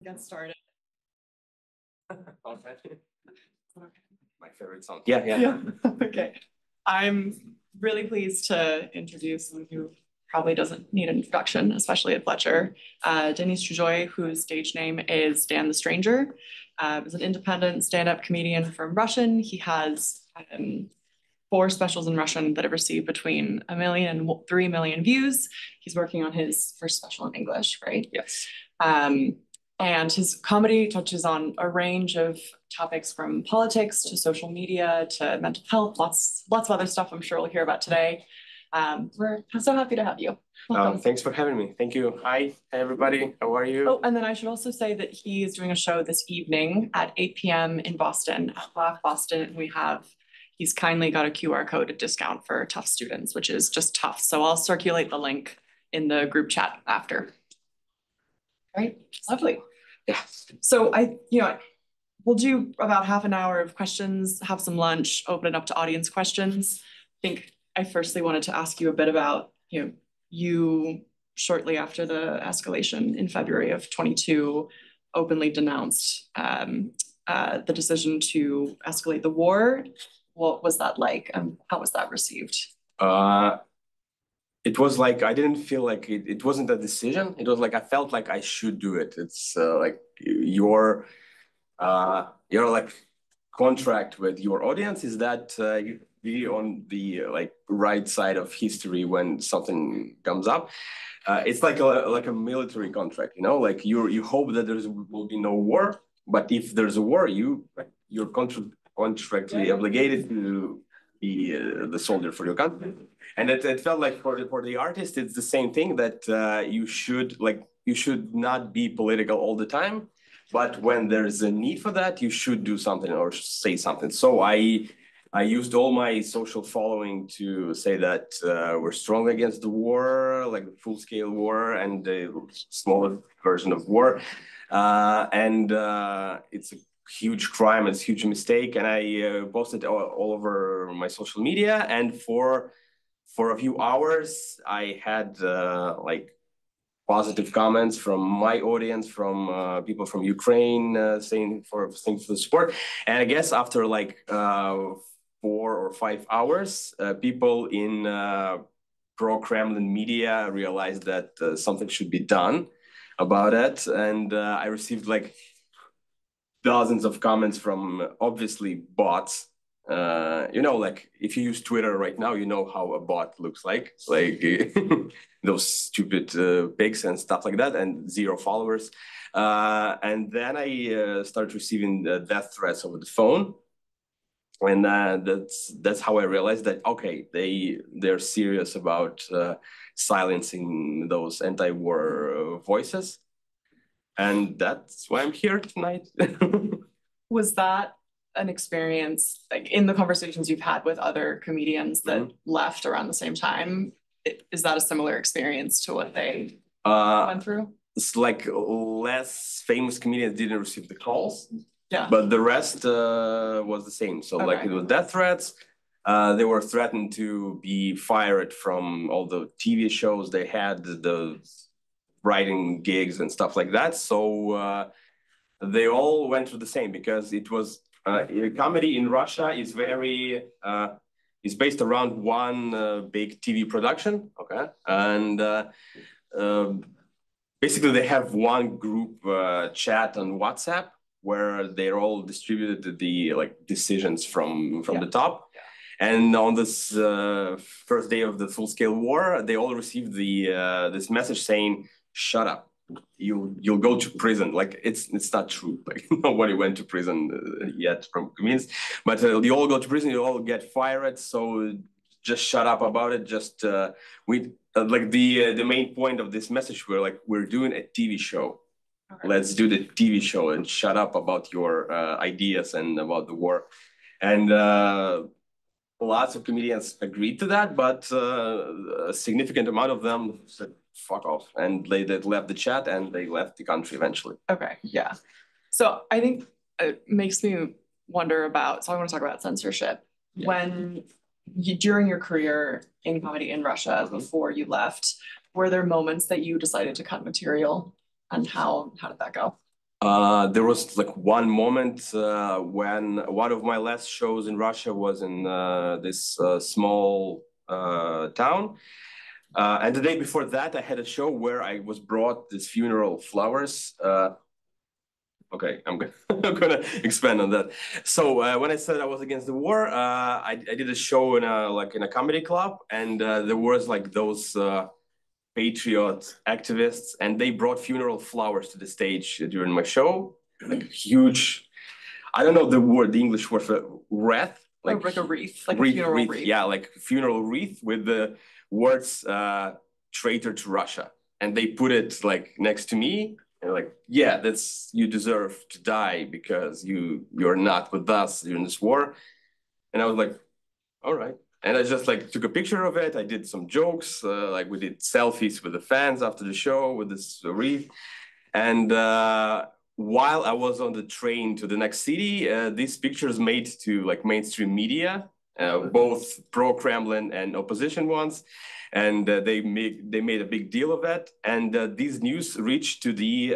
Get started. My favorite song. Yeah. Okay. I'm really pleased to introduce someone who probably doesn't need an introduction, especially at Fletcher. Denis Chuzhoy, whose stage name is Dan the Stranger, is an independent stand-up comedian from Russian. He has 4 specials in Russian that have received between 1 million and 3 million views. He's working on his first special in English, right? Yes. And his comedy touches on a range of topics from politics to social media to mental health, lots of other stuff I'm sure we'll hear about today. We're so happy to have you. Thanks for having me. Thank you. Hi, everybody. How are you? Oh, and then I should also say that he is doing a show this evening at 8 p.m. in Boston, at Black Boston. He's kindly got a QR code discount for Tufts students, which is just Tufts. So I'll circulate the link in the group chat after. All right, lovely. Yeah. So we'll do about half an hour of questions, have some lunch, open it up to audience questions. I think I firstly wanted to ask you a bit about, you shortly after the escalation in February of 22 openly denounced the decision to escalate the war. What was that like, and how was that received? It was like I didn't feel like it wasn't a decision. It was like I felt like I should do it. It's like your like contract with your audience is that you be on the right side of history when something comes up. It's like a military contract, like you hope that will be no war, but if there's a war, you're contractually obligated to be the soldier for your country. And it felt like for the artist, it's the same thing that you should not be political all the time, but when there's a need for that, you should do something or say something. So I used all my social following to say that we're strong against the war, like the full-scale war and the smaller version of war, and it's a huge crime, it's a huge mistake, and I posted all over my social media, and for a few hours I had positive comments from my audience, from people from Ukraine, saying for the support. And I guess after 4 or 5 hours, people in pro-Kremlin media realized that something should be done about it, and I received dozens of comments from obviously bots. If you use Twitter right now, you know how a bot looks like those stupid pics and stuff like that, and 0 followers. And then I started receiving death threats over the phone, and that's how I realized that okay, they're serious about silencing those anti-war voices, and that's why I'm here tonight. Was that an experience, in the conversations you've had with other comedians that left around the same time? Is that a similar experience to what they went through? It's like less famous comedians didn't receive the calls, yeah, but the rest was the same. So it was death threats. They were threatened to be fired from all the TV shows they had, the writing gigs and stuff like that. So they all went through the same, because it was comedy in Russia is is based around one big TV production, okay, and basically they have one group chat on WhatsApp where they're all distributed the decisions from the top. Yeah. And on this first day of the full-scale war, they all received this message saying, "Shut up. You'll go to prison." It's not true. Nobody went to prison yet from comedians, but you all go to prison. You all get fired. So just shut up about it. Just the main point of this message were we're doing a TV show. Okay. Let's do the TV show and shut up about your ideas and about the war. And lots of comedians agreed to that, but a significant amount of them said, "Fuck off," and they left the chat and they left the country eventually. Okay, yeah. So I think it makes me wonder about, so I want to talk about censorship. Yeah. During your career in comedy in Russia, before you left, were there moments that you decided to cut material, and how did that go? There was like one moment when one of my last shows in Russia was in this small town. And the day before that, I had a show where I was brought this funeral flowers. Okay, I'm gonna expand on that. So when I said I was against the war, I did a show in a comedy club, and there was like those patriot activists, and they brought funeral flowers to the stage during my show, like huge. I don't know the English word for wreath, like a wreath, like a funeral wreath. Yeah, like funeral wreath with the words "traitor to Russia," and they put it like next to me. And like, yeah, that's you deserve to die because you're not with us during this war. And I was like, all right. And I just like took a picture of it. I did some jokes, like we did selfies with the fans after the show with this wreath. And while I was on the train to the next city, these pictures made to like mainstream media, both pro-Kremlin and opposition ones, and they made a big deal of it. And these news reached to the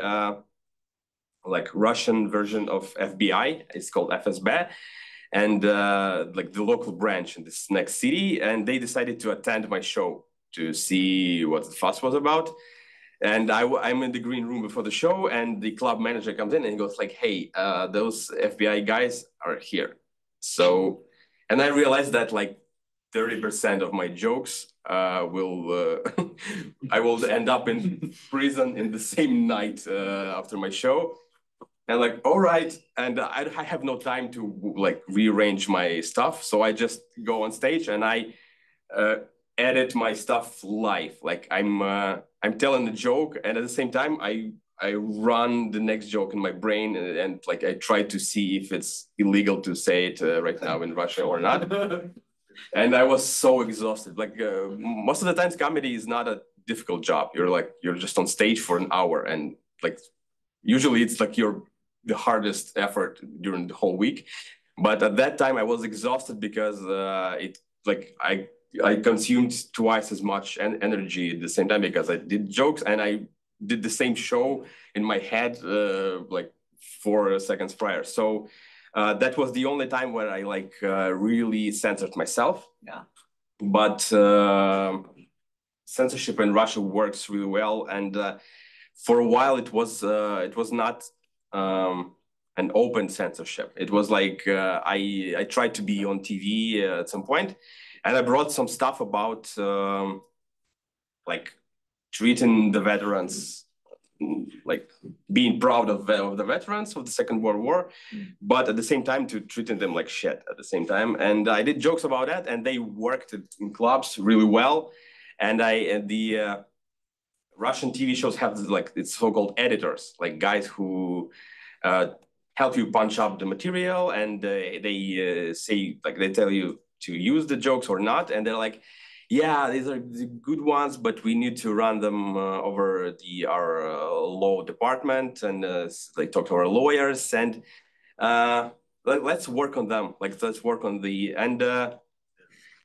like Russian version of FBI. It's called FSB, and like the local branch in this next city, and they decided to attend my show to see what the fuss was about. And I'm in the green room before the show, and the club manager comes in and he goes like, "Hey, those FBI guys are here." So, and I realized that like 30% of my jokes will I will end up in prison in the same night after my show. And like, all right, and I have no time to like rearrange my stuff, so I just go on stage and I edit my stuff live. Like I'm telling the joke, and at the same time I run the next joke in my brain, and like I try to see if it's illegal to say it right now in Russia or not. And I was so exhausted. Like most of the times, comedy is not a difficult job. You're just on stage for an hour, and like usually it's like the hardest effort during the whole week. But at that time, I was exhausted because it like I consumed twice as much energy at the same time because I did jokes and I did the same show in my head like 4 seconds prior. So that was the only time where I like really censored myself. Yeah. But censorship in Russia works really well, and for a while it was not an open censorship. It was like I tried to be on TV at some point, and I brought some stuff about like treating the veterans, like being proud of the veterans of the Second World War, but at the same time to treating them like shit at the same time. And I did jokes about that, and they worked in clubs really well. And the Russian TV shows have like it's so-called editors, like guys who help you punch up the material, and they say like they tell you to use the jokes or not, and they're like, yeah, these are the good ones, but we need to run them over our law department, and they talk to our lawyers, and let's work on them. Like let's work on the and.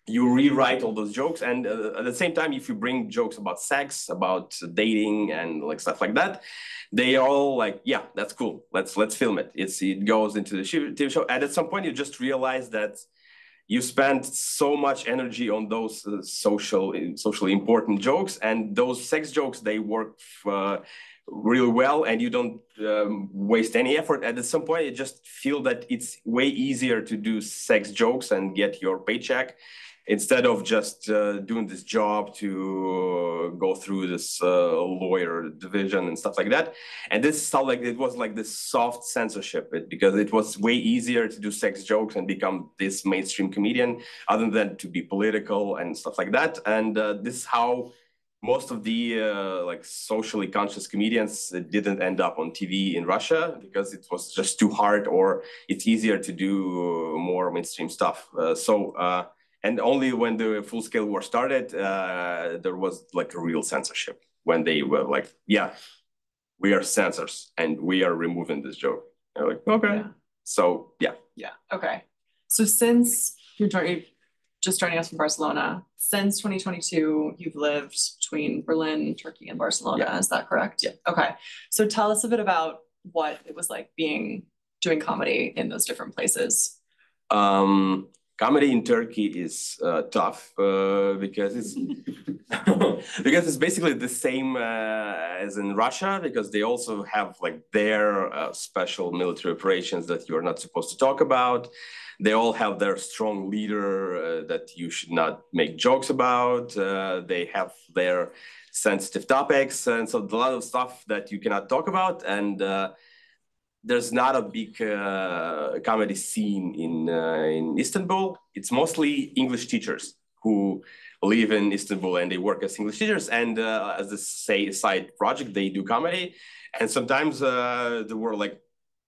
You rewrite all those jokes, and at the same time if you bring jokes about sex, about dating, and like stuff like that, they are all like, yeah, that's cool, let's film it. It goes into the TV show, and at some point you just realize that you spend so much energy on those socially important jokes, and those sex jokes, they work really well, and you don't waste any effort. And at some point you just feel that it's way easier to do sex jokes and get your paycheck instead of just doing this job to go through this lawyer division and stuff like that. And this felt like it was like this soft censorship, because it was way easier to do sex jokes and become this mainstream comedian other than to be political and stuff like that. And this is how most of the like socially conscious comedians didn't end up on TV in Russia, because it was just too hard, or it's easier to do more mainstream stuff. And only when the full-scale war started, there was like a real censorship, when they were like, yeah, we are censors and we are removing this joke. And like, okay. Yeah. So, yeah. Yeah. Okay. So since you're just joining us from Barcelona, since 2022, you've lived between Berlin, Turkey, and Barcelona. Yeah. Is that correct? Yeah. Okay. So tell us a bit about what it was like doing comedy in those different places. Comedy in Turkey is tough because it's because it's basically the same as in Russia, because they also have like their special military operations that you're not supposed to talk about. They all have their strong leader that you should not make jokes about. They have their sensitive topics, and so a lot of stuff that you cannot talk about. And there's not a big comedy scene in Istanbul. It's mostly English teachers who live in Istanbul and they work as English teachers. And as a side project, they do comedy. And sometimes there were like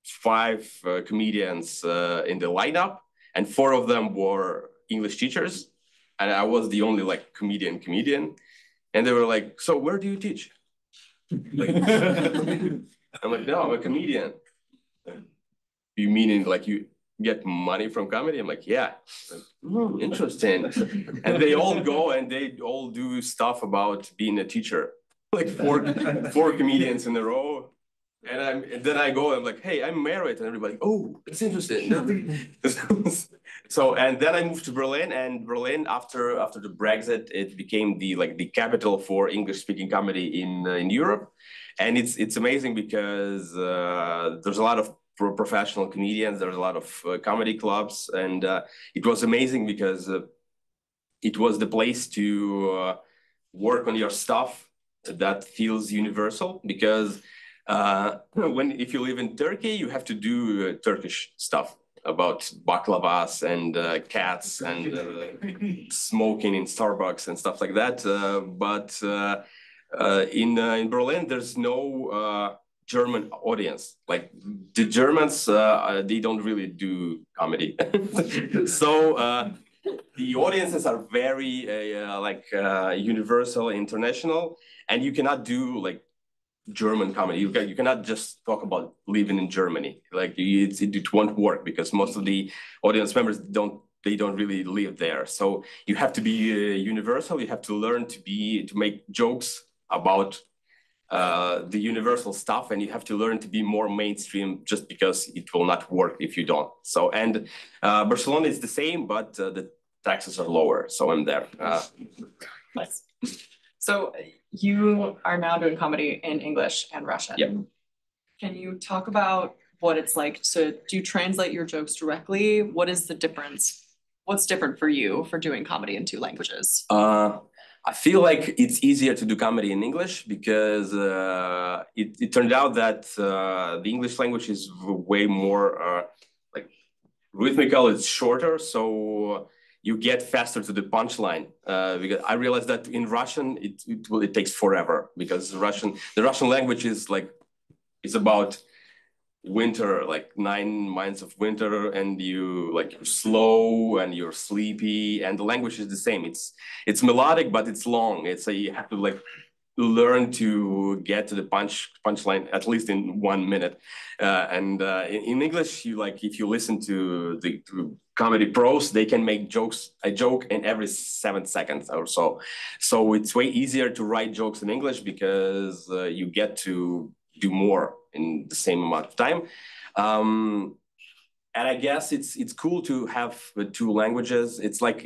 5 comedians in the lineup, and 4 of them were English teachers, and I was the only like comedian. And they were like, "So where do you teach?" Like, I'm like, "No, I'm a comedian." You meaning like you get money from comedy? I'm like, yeah. Like, interesting. And they all go and they all do stuff about being a teacher, like four comedians in a row. And then I go, I'm like, hey, I'm married, and everybody, oh, it's interesting. So and then I moved to Berlin, and Berlin after the Brexit, it became the capital for English speaking comedy in Europe, and it's amazing because there's a lot of professional comedians, there's a lot of comedy clubs, and it was amazing because it was the place to work on your stuff that feels universal, because if you live in Turkey, you have to do Turkish stuff about baklavas and cats and smoking in Starbucks and stuff like that. But in Berlin, there's no German audience. Like the Germans, they don't really do comedy. So the audiences are very universal, international, and you cannot do like German comedy. You cannot just talk about living in Germany. Like it won't work because most of the audience members don't really live there. So you have to be universal. You have to learn to make jokes about the universal stuff, and you have to learn to be more mainstream, just because it will not work if you don't. So and Barcelona is the same, but the taxes are lower. So I'm there. Nice. So you are now doing comedy in English and Russian. Yep. Can you talk about what it's like do you translate your jokes directly? What is the difference? What's different for you for doing comedy in 2 languages? I feel like it's easier to do comedy in English because it turned out that the English language is way more like rhythmical. It's shorter, so you get faster to the punchline. Because I realized that in Russian, it takes forever, because the Russian language is like, it's about winter, like 9 months of winter, and you're slow and you're sleepy, and the language is the same. It's melodic, but it's long. You have to like learn to get to the punchline at least in 1 minute. In English, if you listen to the comedy pros, they can make a joke in every 7 seconds or so. So it's way easier to write jokes in English because you get to do more in the same amount of time. And I guess it's cool to have 2 languages. It's like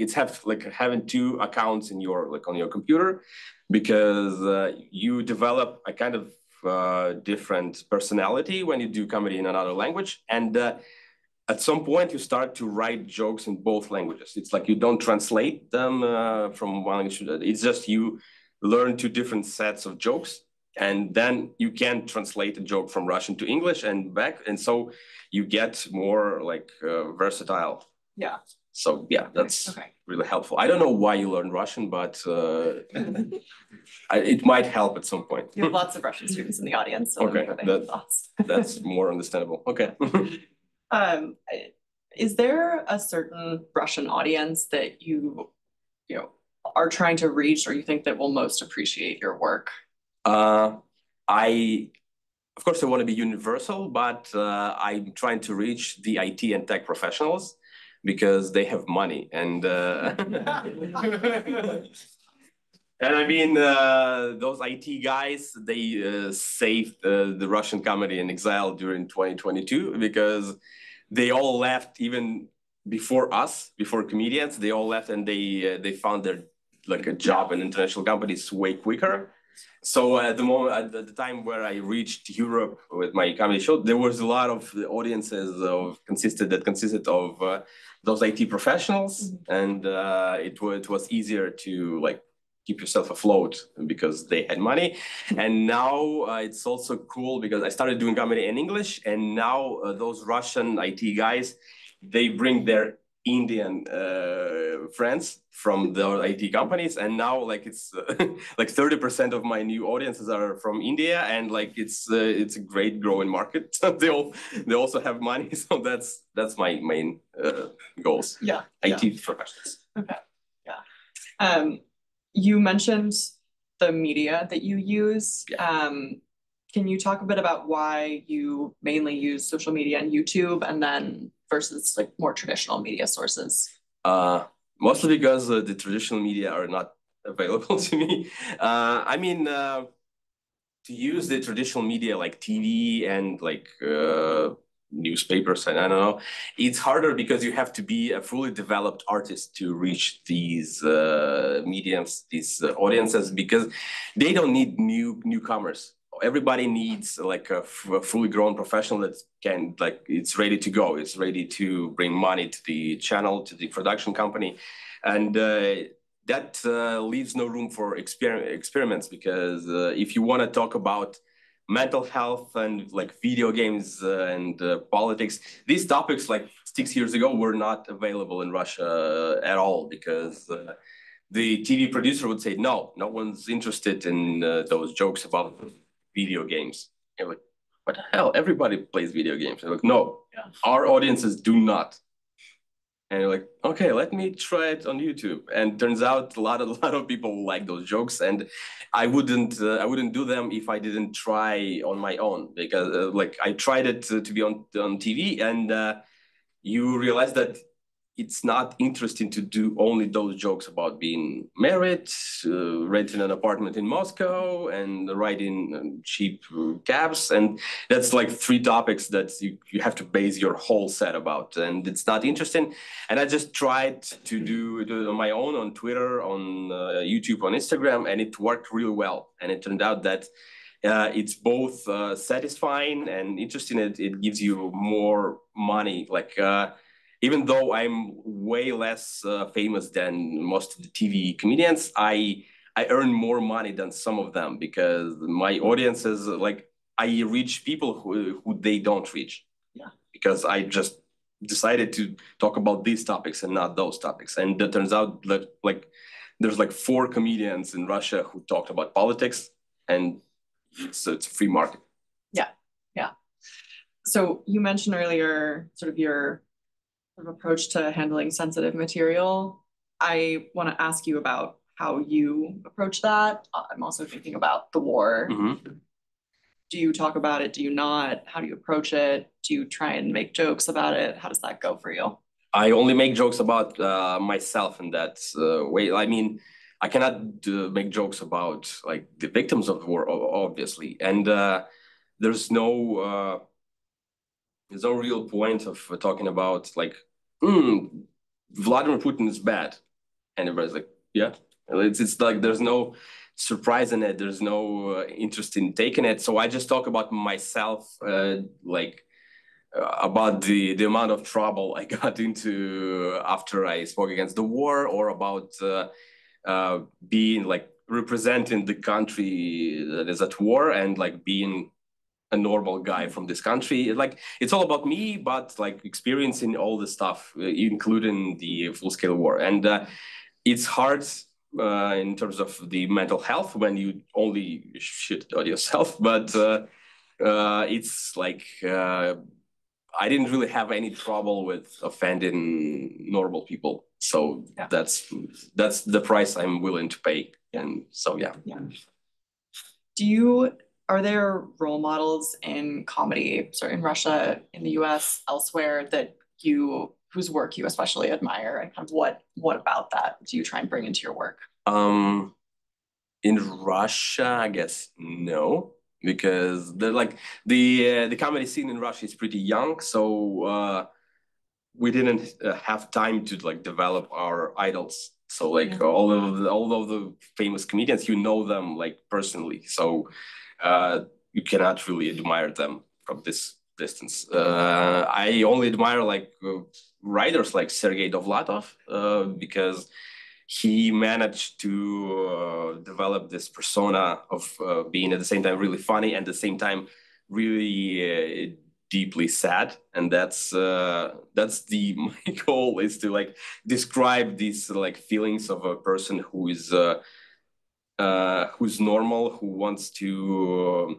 having 2 accounts in on your computer, because you develop a kind of different personality when you do comedy in another language. And at some point, you start to write jokes in both languages. It's like you don't translate them from one language. It's just you learn 2 different sets of jokes, and then you can translate a joke from Russian to English and back. And so you get more like versatile. Yeah. So yeah, that's really helpful. I don't know why you learned Russian, but it might help at some point. You have lots of Russian students in the audience. So okay, that's more understandable. Okay. Is there a certain Russian audience that you are trying to reach, or you think that will most appreciate your work? Of course, I want to be universal, but I'm trying to reach the IT and tech professionals, because they have money, and And I mean, those IT guys, they saved the Russian comedy in Exile during 2022 because they all left even before us, before comedians. They all left and they found their like a job in international companies way quicker. So at the moment, at the time where I reached Europe with my comedy show, there was a lot of the audiences consisted of those IT professionals, and it was easier to like keep yourself afloat because they had money. And now it's also cool because I started doing comedy in English, and now those Russian IT guys, they bring their Indian friends from the IT companies, and now like it's like 30% of my new audiences are from India, and like it's a great growing market. They also have money, so that's my main goals. Yeah, IT professionals. Okay, yeah. You mentioned the media that you use. Yeah. Can you talk a bit about why you mainly use social media and YouTube, and then versus like more traditional media sources? Mostly because the traditional media are not available to me. I mean, to use the traditional media like TV and like newspapers and I don't know, it's harder because you have to be a fully developed artist to reach these mediums, these audiences, because they don't need newcomers. Everybody needs like a fully grown professional that can like it's ready to go. It's ready to bring money to the channel, to the production company, and that leaves no room for experiments because if you want to talk about mental health and like video games and politics, these topics like 6 years ago were not available in Russia at all because the TV producer would say, no, no one's interested in those jokes about video games. And like, what the hell? Everybody plays video games. And like, no, our audiences do not. And you're like, okay, let me try it on YouTube. And turns out a lot of people like those jokes, and I wouldn't do them if I didn't try on my own because like I tried it to be on TV, and you realize that it's not interesting to do only those jokes about being married, renting an apartment in Moscow, and riding cheap cabs. And that's like three topics that you have to base your whole set about. And it's not interesting. And I just tried to do it on my own on Twitter, on YouTube, on Instagram, and it worked really well. And it turned out that it's both satisfying and interesting. It gives you more money. Like, even though I'm way less famous than most of the TV comedians, I earn more money than some of them because my audiences like I reach people who they don't reach. Yeah. Because I just decided to talk about these topics and not those topics, and it turns out that like there's like 4 comedians in Russia who talked about politics, and it's a free market. Yeah, yeah. So you mentioned earlier sort of your approach to handling sensitive material. I want to ask you about how you approach that. I'm also thinking about the war. Mm-hmm. Do you talk about it? Do you not? How do you approach it? Do you try and make jokes about it? How does that go for you? I only make jokes about myself in that way. I mean, I cannot make jokes about like the victims of the war, obviously, and there's no there's no real point of talking about like, Vladimir Putin is bad, and everybody's like, yeah, it's like there's no surprise in it. There's no interest in taking it. So I just talk about myself, like about the amount of trouble I got into after I spoke against the war, or about being like representing the country that is at war and like being a normal guy from this country. Like it's all about me, but like experiencing all the stuff, including the full scale war. And it's hard in terms of the mental health when you only shit on yourself, but it's like I didn't really have any trouble with offending normal people. So Yeah. that's the price I'm willing to pay. And so yeah. Are there role models in comedy, sorry, in Russia, in the US, elsewhere that whose work you especially admire, and kind of what about that do you try and bring into your work? In Russia, I guess no, because the comedy scene in Russia is pretty young, so we didn't have time to like develop our idols. So like all of the famous comedians, you know them like personally, so you cannot really admire them from this distance. I only admire like writers like Sergei Dovlatov because he managed to develop this persona of being at the same time really funny and at the same time really deeply sad, and that's the my goal is to like describe these like feelings of a person who's normal, who wants to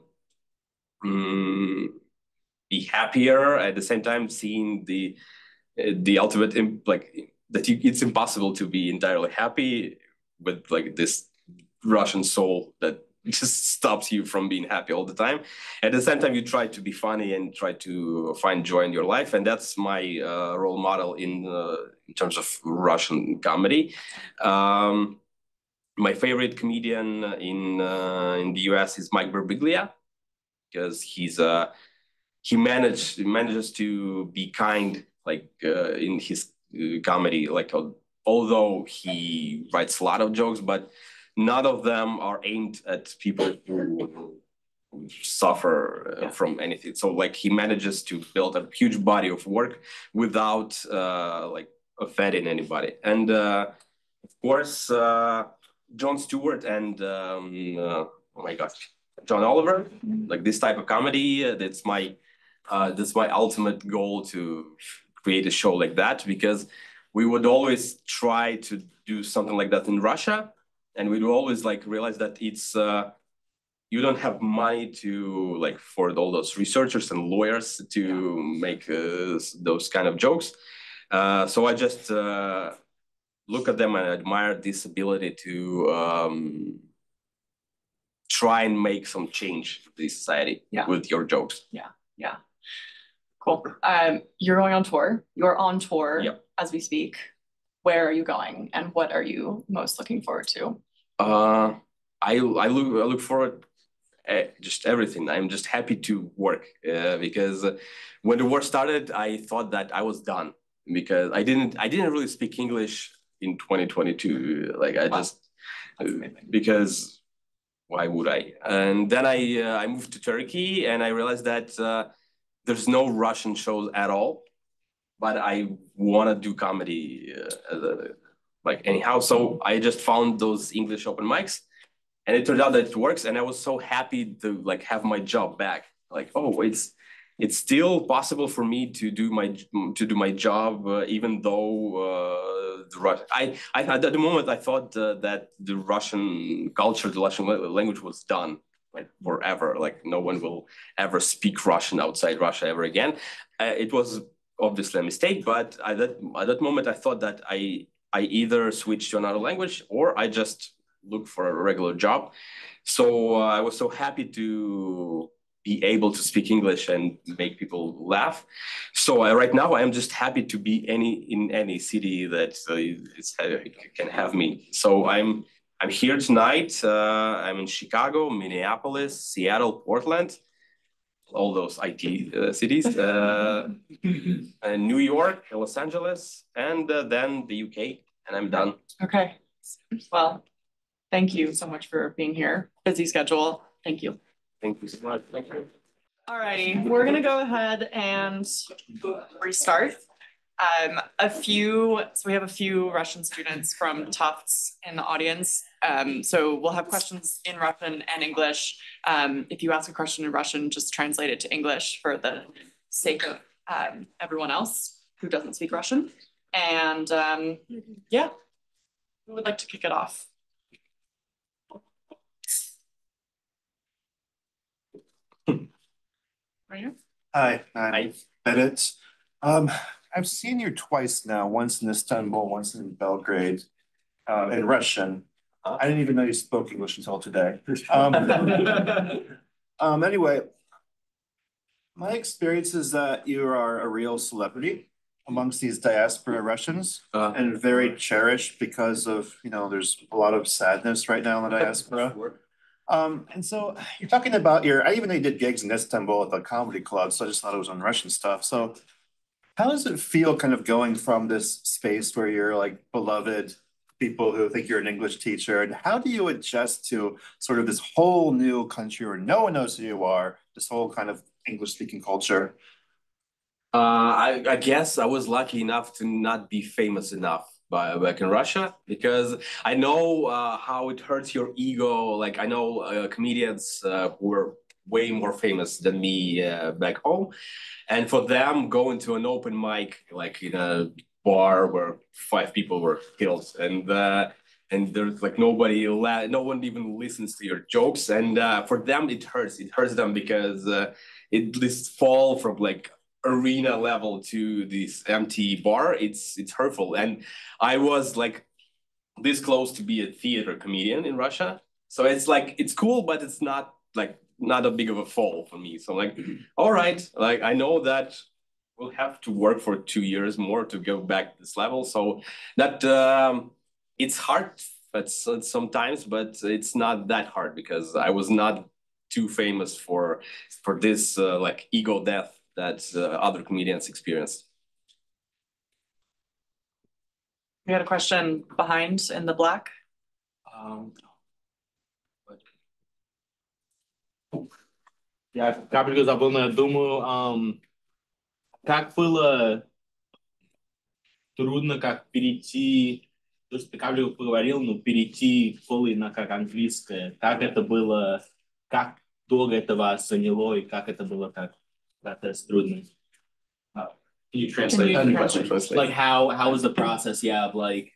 be happier at the same time seeing the ultimate like that it's impossible to be entirely happy with like this Russian soul that just stops you from being happy all the time. At the same time, you try to be funny and try to find joy in your life, and that's my role model in terms of Russian comedy. My favorite comedian in the US is Mike Birbiglia because he manages to be kind like in his comedy, like although he writes a lot of jokes, but none of them are aimed at people who suffer from anything. So like he manages to build a huge body of work without like offending anybody. And of course, Jon Stewart and oh my gosh, John Oliver, like this type of comedy. That's my ultimate goal to create a show like that, because we would always try to do something like that in Russia, and we'd always like realize that it's you don't have money to like for all those researchers and lawyers to make those kind of jokes. So I just look at them and admire this ability to try and make some change in the society with your jokes. Yeah. Cool. You're going on tour. You're on tour as we speak. Where are you going, and what are you most looking forward to? I look forward just everything. I'm just happy to work because when the war started, I thought that I was done because I didn't really speak English in 2022. Like I just because why would I? And then I moved to Turkey and I realized that there's no Russian shows at all, but I want to do comedy like anyhow. So I just found those English open mics, and it turned out that it works. And I was so happy to like have my job back. Like, oh, it's still possible for me to do my job, even though I at the moment I thought that the Russian culture, the Russian language was done like forever. Like no one will ever speak Russian outside Russia ever again. It was obviously a mistake, but at that moment I thought that I either switch to another language or I just look for a regular job. So I was so happy to be able to speak English and make people laugh. So right now I am just happy to be in any city that can have me. So I'm here tonight. I'm in Chicago, Minneapolis, Seattle, Portland, all those IT cities, and New York, Los Angeles, and then the UK, and I'm done. Okay. Well, thank you so much for being here. Busy schedule. Thank you. Thank you so much. Thank you. All righty, we're gonna go ahead and restart. So we have a few Russian students from Tufts in the audience. So we'll have questions in Russian and English. If you ask a question in Russian, just translate it to English for the sake of everyone else who doesn't speak Russian. And yeah, who would like to kick it off? Are you? Hi, I'm Bennett. I've seen you twice now, once in Istanbul, once in Belgrade, in Russian. I didn't even know you spoke English until today. Anyway, my experience is that you are a real celebrity. amongst these diaspora Russians and very cherished because of, there's a lot of sadness right now in the diaspora. And so you're talking about I even know you did gigs in Istanbul at the comedy club, so I just thought it was on Russian stuff. So how does it feel kind of going from this space where you're like beloved people who think you're an English teacher, and how do you adjust to sort of this whole new country where no one knows who you are, this whole kind of English speaking culture? I guess I was lucky enough to not be famous enough back in Russia, because I know how it hurts your ego. Like I know comedians who were way more famous than me back home, and for them going to an open mic like in a bar where 5 people were killed, and there's like no one even listens to your jokes, and for them it hurts them because it just fall from like arena level to this empty bar. It's hurtful, and I was like this close to be a theater comedian in Russia, so it's like it's cool, but it's not a big of a fall for me. So like, all right, like I know that we'll have to work for 2 years more to go back to this level. So that it's hard but sometimes, but it's not that hard because I was not too famous for this like ego death that other comedians experienced. We had a question behind in the black. Я капельку забыл, но я думаю, как было трудно как перейти, то, что ты капельку поговорил, но перейти fully на как английское, как это было, как долго это вас заняло и как это было как это трудно. Can you translate that question? Like how was the process, of like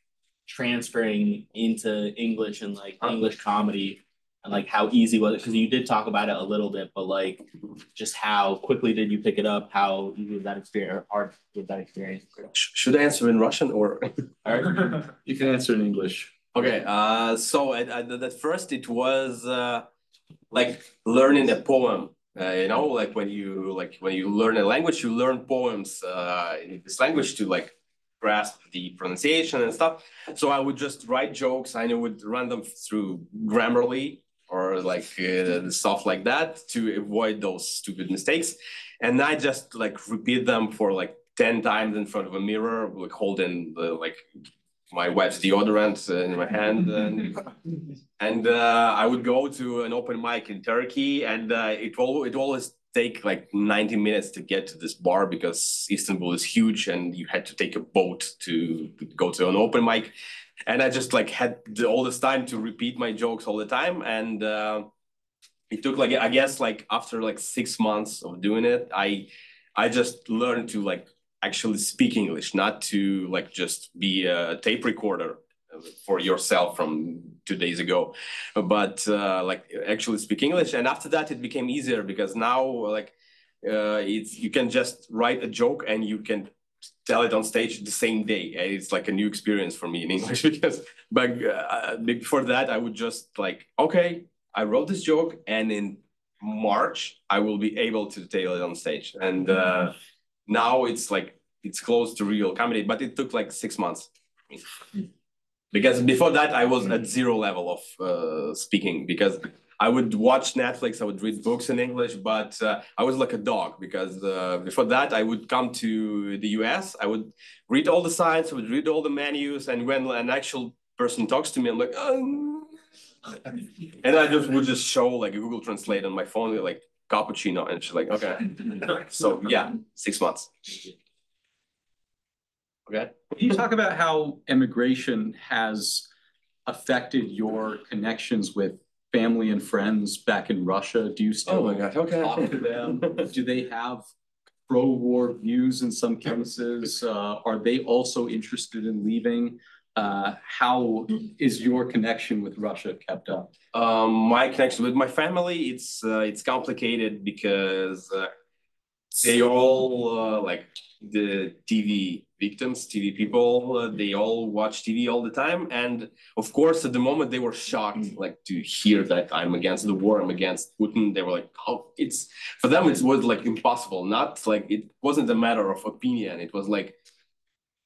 transferring into English and like English comedy, and like how easy was it? Because you did talk about it a little bit, but like just how quickly did you pick it up? How easy was that experience, or hard was that experience? Should I answer in Russian or? You can answer in English. Okay, so at first it was like learning a poem. Like when you learn a language, you learn poems in this language to like grasp the pronunciation and stuff. So I would just write jokes and I would run them through Grammarly or like stuff like that to avoid those stupid mistakes. And I just like repeat them for like 10 times in front of a mirror, like holding like my wife's deodorant in my hand, and I would go to an open mic in Turkey, and it always take like 90 minutes to get to this bar because Istanbul is huge, and you had to take a boat to go to an open mic, and I just like had all this time to repeat my jokes all the time, and it took like I guess like after like 6 months of doing it, I just learned to like actually speak English, not to like just be a tape recorder for yourself from 2 days ago, but like actually speak English. And after that, it became easier because now like you can just write a joke and you can tell it on stage the same day. And it's like a new experience for me in English because before that, I would just like, okay, I wrote this joke and in March, I will be able to tell it on stage. And now it's like it's close to real comedy, but it took like 6 months because before that I was at zero level of speaking because I would watch Netflix, I would read books in English, but I was like a dog because before that I would come to the US, I would read all the signs, I would read all the menus, and when an actual person talks to me, I'm like, and I would just show like a Google Translate on my phone, like cappuccino, and she's like, okay. So yeah, 6 months. Okay. Can you talk about how immigration has affected your connections with family and friends back in Russia? Do you still Oh my God, okay. talk to them? Do they have pro-war views in some cases? Are they also interested in leaving? How is your connection with Russia kept up? My connection with my family, it's complicated because they all like the TV victims, TV people, they all watch TV all the time. And of course, at the moment they were shocked like to hear that I'm against the war, I'm against Putin. They were like, oh, for them, it was like impossible. Not like, it wasn't a matter of opinion. It was like,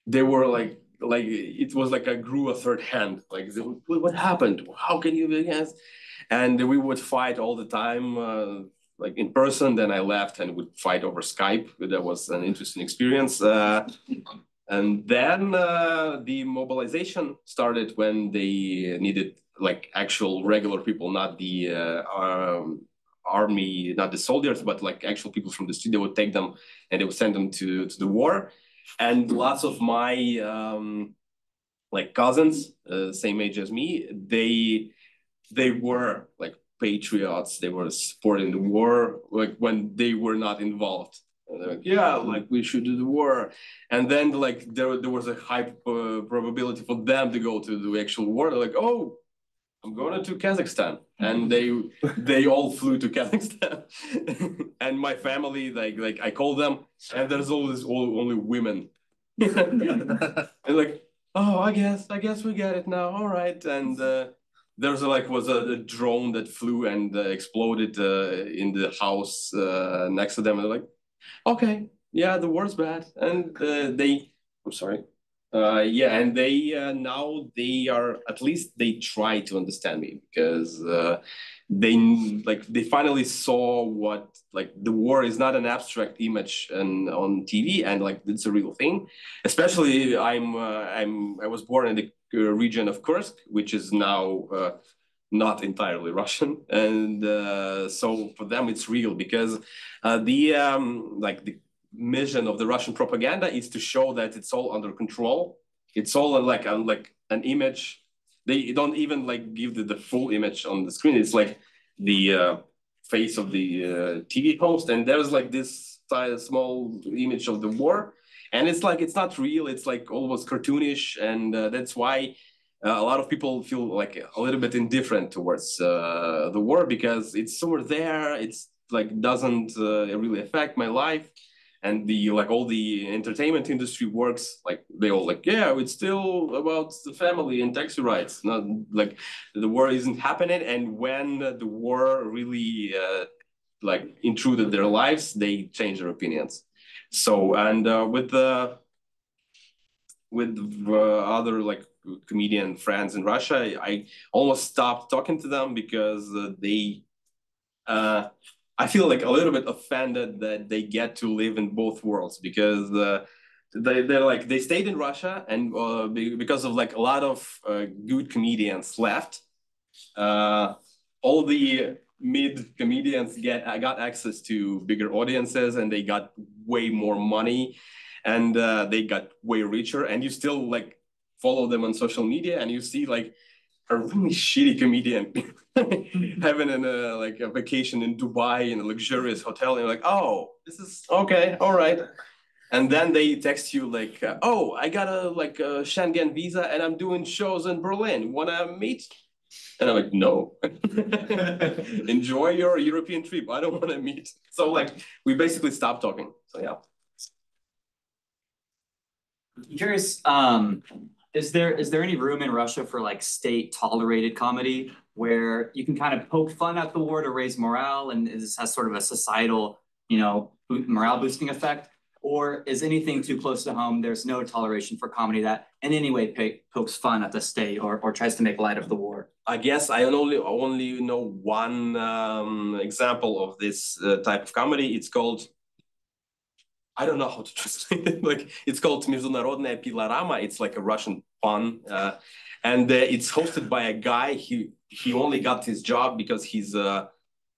they were like it was like I grew a third hand. Like, what happened? How can you be against? And we would fight all the time, like in person. Then I left and would fight over Skype. That was an interesting experience. And then the mobilization started when they needed like actual regular people, not the army, not the soldiers, but like actual people from the street. They would take them and they would send them to the war. And lots of my like cousins, same age as me, they were like patriots. They were supporting the war, like when they were not involved. And they're like, yeah, like we should do the war. And then like there was a high probability for them to go to the actual war. They're like, oh, I'm going to Kazakhstan, and they all flew to Kazakhstan. And my family, like I call them, and there's always only women. And like, oh, I guess we get it now. All right. And there's was a drone that flew and exploded in the house next to them. And they're like, okay, yeah, the war's bad. And I'm sorry. Yeah, and they now they are, at least they try to understand me, because they finally saw what, like, the war is not an abstract image and on TV, and like it's a real thing. Especially I was born in the region of Kursk, which is now not entirely Russian, and so for them it's real, because the mission of the Russian propaganda is to show that it's all under control. It's all like an image. They don't even like give the full image on the screen. It's like the face of the TV host, and there's like this small image of the war, and it's like it's not real. It's like almost cartoonish, and that's why a lot of people feel like a little bit indifferent towards the war, because it's somewhere there. It's like doesn't really affect my life. And the like all the entertainment industry works like they all like, yeah, it's still about the family and taxi rights, not like the war isn't happening. And when the war really like intruded their lives, they change their opinions. So, and with other like comedian friends in Russia, I almost stopped talking to them, because they I feel like a little bit offended that they get to live in both worlds, because they're like they stayed in Russia, and because of like a lot of good comedians left, all the mid comedians got access to bigger audiences, and they got way more money, and they got way richer. And you still like follow them on social media, and you see like a really shitty comedian having like a vacation in Dubai in a luxurious hotel, and you're like, oh, this is okay, all right. And then they text you like, oh, I got a Schengen visa and I'm doing shows in Berlin. Wanna meet? And I'm like, no. Enjoy your European trip. I don't want to meet. So like we basically stopped talking. So yeah. I'm curious, is there any room in Russia for like state tolerated comedy where you can kind of poke fun at the war to raise morale, and this has sort of a societal, morale boosting effect? Or is anything too close to home? There's no toleration for comedy that in any way pokes fun at the state or tries to make light of the war? I guess I only know one example of this type of comedy. It's called, I don't know how to translate it. Like it's called Международная пилорама. It's like a Russian pun, and it's hosted by a guy. He only got his job because he's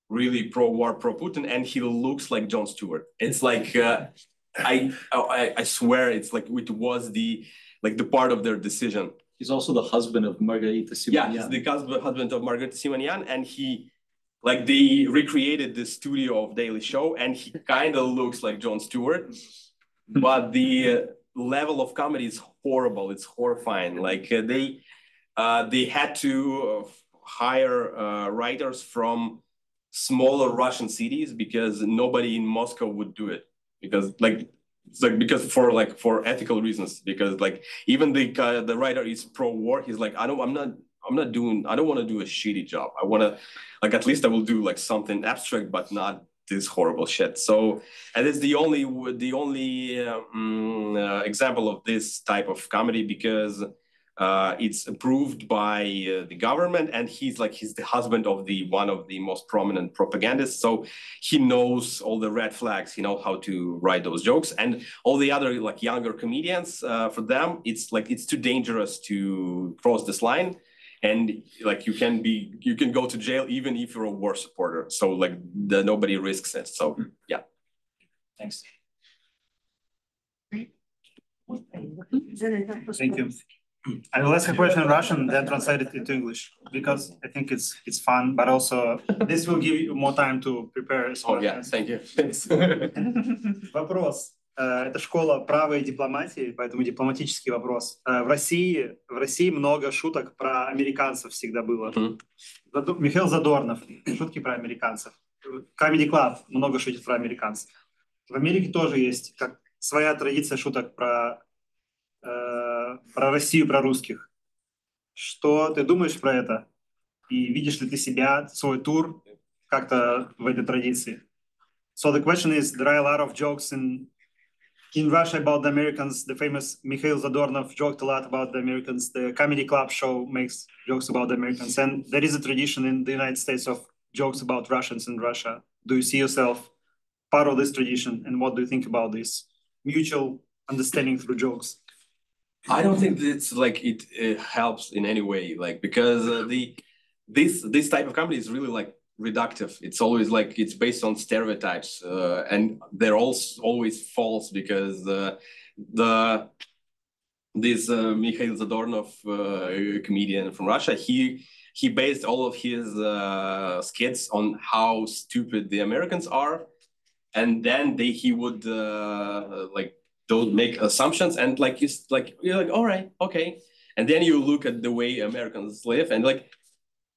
really pro-war, pro-Putin, and he looks like Jon Stewart. It's like I swear it's like it was the part of their decision. He's also the husband of Margarita Simonyan. Yeah, he's the husband of Margarita Simonyan, and he. Like they recreated the studio of Daily Show, and he kind of looks like Jon Stewart, but the level of comedy is horrible. It's horrifying. Like they had to hire writers from smaller Russian cities, because nobody in Moscow would do it, because for ethical reasons, because like even the writer is pro-war. He's like, I don't want to do a shitty job. I want to, like, at least I will do like something abstract, but not this horrible shit. So, and it's the only example of this type of comedy because it's approved by the government, and he's the husband of one of the most prominent propagandists. So he knows all the red flags. He knows how to write those jokes, and all the other like younger comedians. For them, it's too dangerous to cross this line. And like you can go to jail even if you're a war supporter. So like nobody risks it. So yeah. Thanks. Thank you. I will ask a question in Russian, then translate it into English because I think it's fun, but also this will give you more time to prepare. Oh yeah, thank you. Вопрос. Это школа права и дипломатии, поэтому дипломатический вопрос. В России много шуток про американцев всегда было. Михаил Задорнов, шутки про американцев. Comedy Club много шутит про американцев. В Америке тоже есть как своя традиция шуток про Россию, про русских. Что ты думаешь про это? И видишь ли ты себя, свой тур как-то в этой традиции? So the question is, there are a lot of jokes in Russia about the Americans. The famous Mikhail Zadornov joked a lot about the Americans. The Comedy Club show makes jokes about the Americans. And there is a tradition in the United States of jokes about Russians in Russia. Do you see yourself part of this tradition? And what do you think about this mutual understanding through jokes? I don't think it's like it helps in any way, like because this type of comedy is really like reductive. It's always like it's based on stereotypes, and they're always false because this Mikhail Zadornov, comedian from Russia, he based all of his skits on how stupid the Americans are, and then he would like don't make assumptions, and you're like all right, okay, and then you look at the way Americans live and like,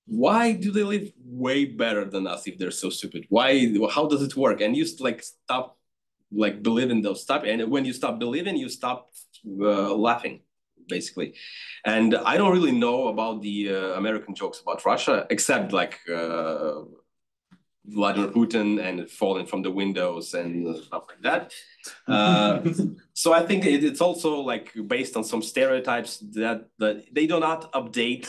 why do they live way better than us if they're so stupid? Why? How does it work? And you like stop like believing those stuff. And when you stop believing, you stop laughing, basically. And I don't really know about the American jokes about Russia, except like Vladimir Putin and falling from the windows and stuff like that. So I think it's also like based on some stereotypes that they do not update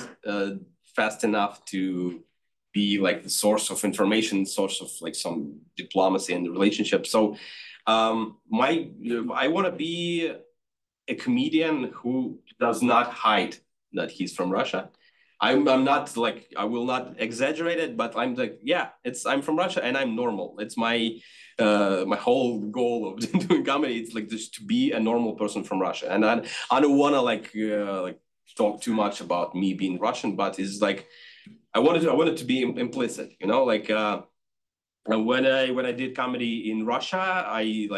fast enough to be like the source of information, source of like some diplomacy in the relationship. So I want to be a comedian who does not hide that he's from Russia. I'm not like, I will not exaggerate it, but I'm like, yeah, I'm from Russia and I'm normal. It's my whole goal of doing comedy. It's like just to be a normal person from Russia. And I don't want to like talk too much about me being Russian, but it's like, I wanted to be implicit, you know, like when I did comedy in Russia, I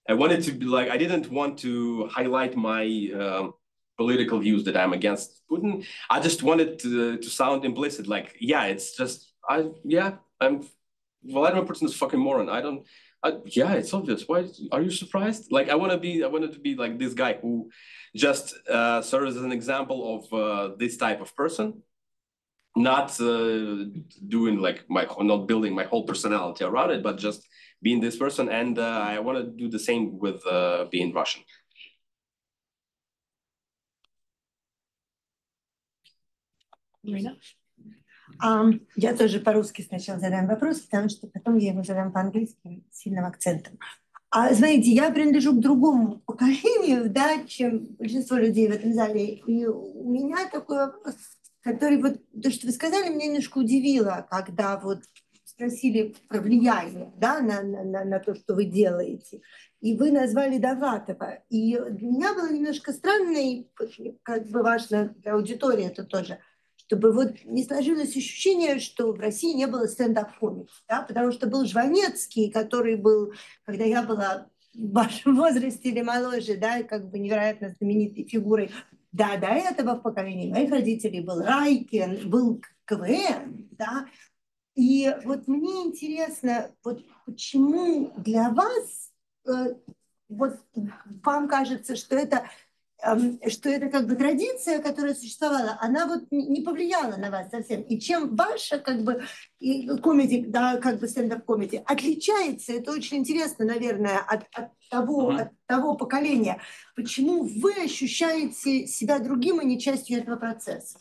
wanted to be like, I didn't want to highlight my political views that I'm against Putin. I just wanted to sound implicit, like, yeah, it's just, I'm Vladimir Putin's fucking moron. Yeah, it's obvious. Why are you surprised? Like, I wanted to be like this guy who just serves as an example of this type of person, not doing like not building my whole personality around it, but just being this person. And I want to do the same with being Russian. Я тоже по-русски сначала задам вопрос, потому что потом я его задам по-английски с сильным акцентом. Знаете, я принадлежу к другому поколению, да, чем большинство людей в этом зале. И у меня такой вопрос, который вот то, что вы сказали, меня немножко удивило, когда вот спросили про влияние, да, на то, что вы делаете. И вы назвали Довлатова. И для меня было немножко странно, и как бы важно для аудитории это тоже, чтобы вот не сложилось ощущение, что в России не было стендап-комиков, да, потому что был Жванецкий, который был, когда я была в вашем возрасте или моложе, да, как бы невероятно знаменитой фигурой. Да, до этого в поколении моих родителей был Райкин, был КВН, да. И вот мне интересно, вот почему для вас, вот вам кажется, что это что это как бы традиция, которая существовала, она вот не повлияла на вас совсем. И чем ваша как бы комедия, да, как бы стендап-комедия отличается, это очень интересно, наверное, от того поколения. Почему вы ощущаете себя другим, а не частью этого процесса?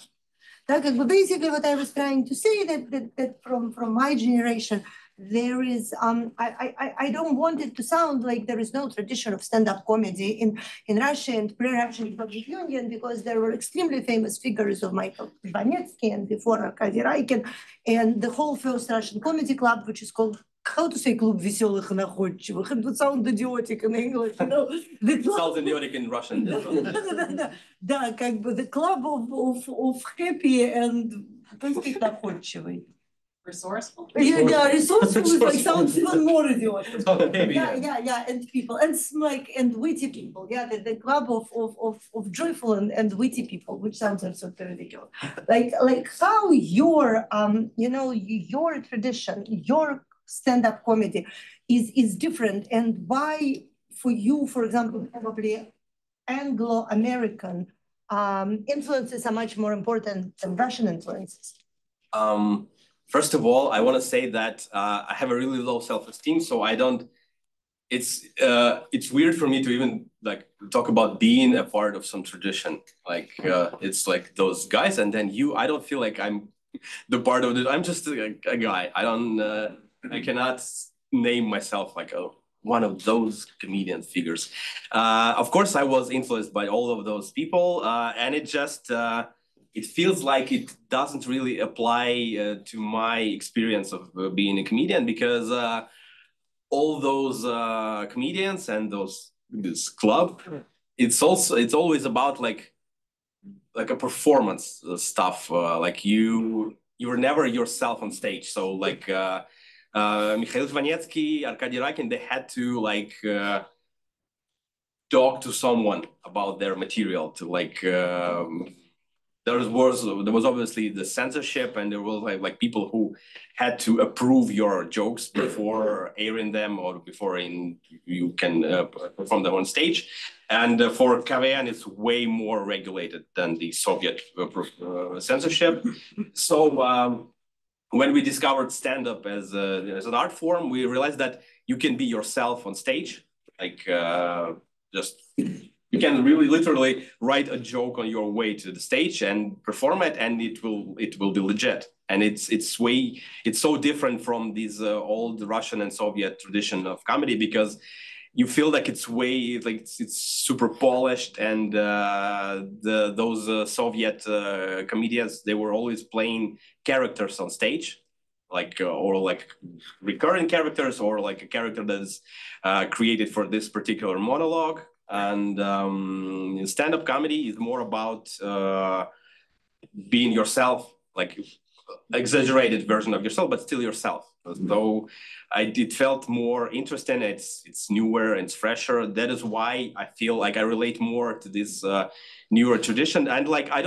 Да, как бы basically what I was trying to say that from my generation, there is I don't want it to sound like there is no tradition of stand-up comedy in Russia and pre-Russian Soviet Union, because there were extremely famous figures of Michael Ivanetsky and before Arkady Raikin and the whole first Russian comedy club, which is called, how to say, Клуб веселых и находчивых. It would sound idiotic in English, you know. It sounds idiotic in Russian. Да, как бы the club of happy and находчивый. Resourceful? Yeah, resourceful is like sounds even more idiotic. Maybe, yeah, and people, and like, and witty people, yeah, the club of joyful and witty people, which sounds absolutely ridiculous. Like how your, you know, your tradition, your stand-up comedy is different, and why for you, for example, probably Anglo-American influences are much more important than Russian influences. First of all, I want to say that I have a really low self-esteem, so I don't. It's weird for me to even like talk about being a part of some tradition. Like it's like those guys, and then you. I don't feel like I'm the part of it. I'm just a guy. I don't. I cannot name myself like one of those comedian figures. Of course, I was influenced by all of those people, and it just. It feels like it doesn't really apply to my experience of being a comedian, because all those comedians and this club, it's always about like a performance stuff. Like you're never yourself on stage. So like Mikhail Zvanetsky, Arkady Rakin, they had to like talk to someone about their material to like. There was obviously the censorship, and there was like people who had to approve your jokes before airing them or before you can perform them on stage. And for KVN, it's way more regulated than the Soviet censorship. So when we discovered stand-up as an art form, we realized that you can be yourself on stage, like just. You can really literally write a joke on your way to the stage and perform it, and it will be legit. And it's so different from this old Russian and Soviet tradition of comedy, because you feel like it's way like it's super polished, and those Soviet comedians, they were always playing characters on stage, like or like recurring characters, or like a character that is created for this particular monologue. And stand-up comedy is more about being yourself, like exaggerated version of yourself, but still yourself. So it felt more interesting. It's newer, it's fresher. That is why I feel like I relate more to this newer tradition. And like I